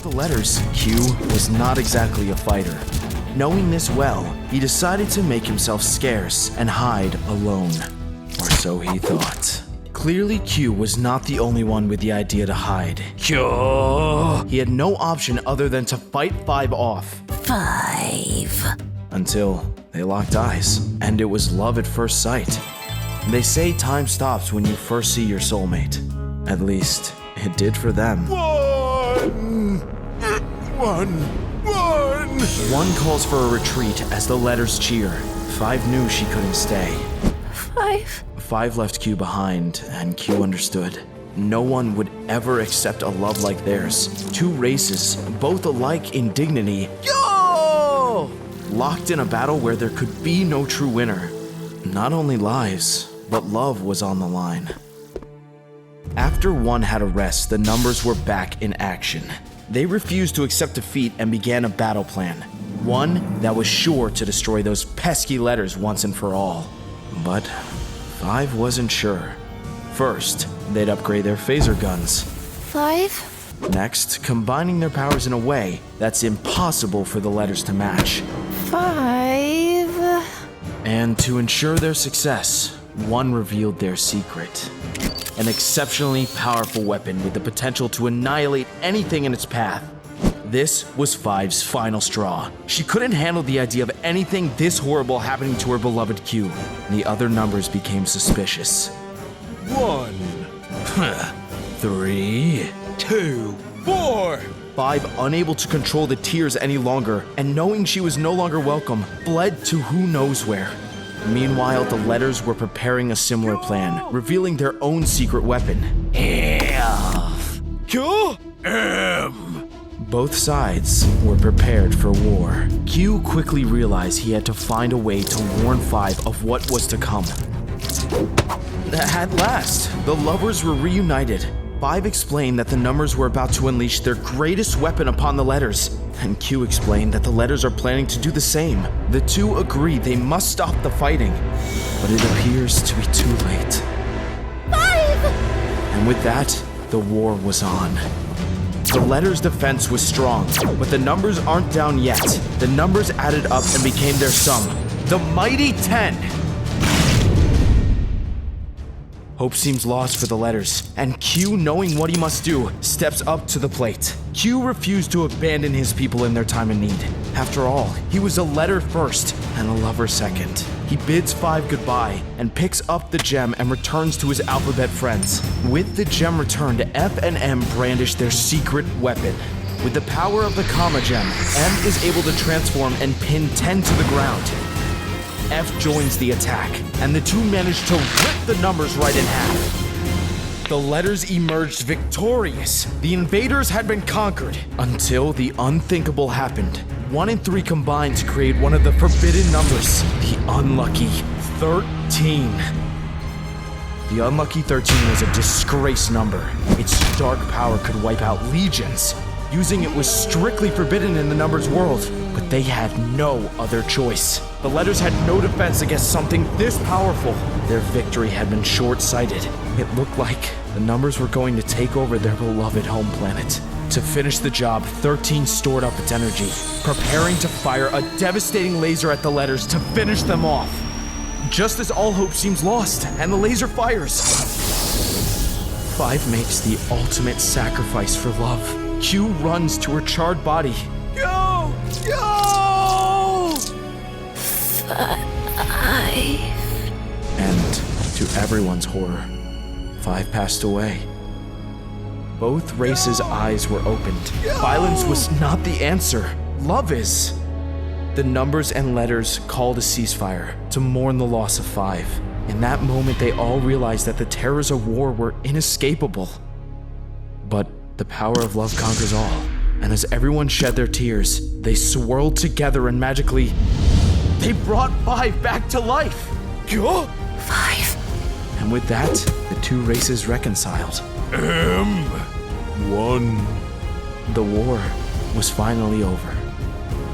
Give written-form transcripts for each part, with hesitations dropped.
The letters, Q was not exactly a fighter. Knowing this well, he decided to make himself scarce and hide alone. Or so he thought. Clearly, Q was not the only one with the idea to hide. Q! He had no option other than to fight 5 off. 5. Until they locked eyes, and it was love at first sight. They say time stops when you first see your soulmate. At least, it did for them. One calls for a retreat as the letters cheer. 5 knew she couldn't stay. 5. 5 left Q behind, and Q understood. No one would ever accept a love like theirs. 2 races, both alike in dignity. Yo! Locked in a battle where there could be no true winner. Not only lives, but love was on the line. After one had a rest, the numbers were back in action. They refused to accept defeat and began a battle plan. One that was sure to destroy those pesky letters once and for all. But 5 wasn't sure. First, they'd upgrade their phaser guns. 5. Next, combining their powers in a way that's impossible for the letters to match. 5. And to ensure their success, one revealed their secret. An exceptionally powerful weapon with the potential to annihilate anything in its path. This was 5's final straw. She couldn't handle the idea of anything this horrible happening to her beloved Q. The other numbers became suspicious. 1, 3, 2, 4. 5, unable to control the tears any longer, and knowing she was no longer welcome, fled to who knows where. Meanwhile, the letters were preparing a similar plan, revealing their own secret weapon. Q? Both sides were prepared for war. Q quickly realized he had to find a way to warn 5 of what was to come. At last, the lovers were reunited. 5 explained that the numbers were about to unleash their greatest weapon upon the letters, and Q explained that the letters are planning to do the same. The 2 agreed they must stop the fighting, but it appears to be too late. 5. And with that, the war was on. The letters' defense was strong, but the numbers aren't down yet. The numbers added up and became their sum. The mighty 10! Hope seems lost for the letters, and Q, knowing what he must do, steps up to the plate. Q refused to abandon his people in their time of need. After all, he was a letter first and a lover second. He bids 5 goodbye and picks up the gem and returns to his alphabet friends. With the gem returned, F and M brandish their secret weapon. With the power of the Comma Gem, M is able to transform and pin 10 to the ground. F joins the attack, and the 2 manage to rip the numbers right in half. The letters emerged victorious. The invaders had been conquered, until the unthinkable happened. 1 and 3 combined to create one of the forbidden numbers, the unlucky 13. The unlucky 13 was a disgrace number. Its dark power could wipe out legions. Using it was strictly forbidden in the numbers world, but they had no other choice. The letters had no defense against something this powerful. Their victory had been short-sighted. It looked like the numbers were going to take over their beloved home planet. To finish the job, 13 stored up its energy, preparing to fire a devastating laser at the letters to finish them off. Just as all hope seems lost, and the laser fires, 5 makes the ultimate sacrifice for love. Q runs to her charred body. Go! 5. And to everyone's horror, 5 passed away. Both races' eyes were opened. Violence was not the answer. Love is. The numbers and letters called a ceasefire to mourn the loss of 5. In that moment, they all realized that the terrors of war were inescapable. But the power of love conquers all. And as everyone shed their tears, they swirled together and magically, they brought 5 back to life. 5. And with that, the 2 races reconciled. 1. The war was finally over.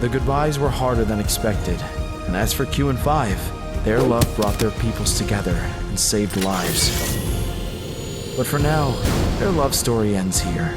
The goodbyes were harder than expected. And as for Q and 5, their love brought their peoples together and saved lives. But for now, their love story ends here.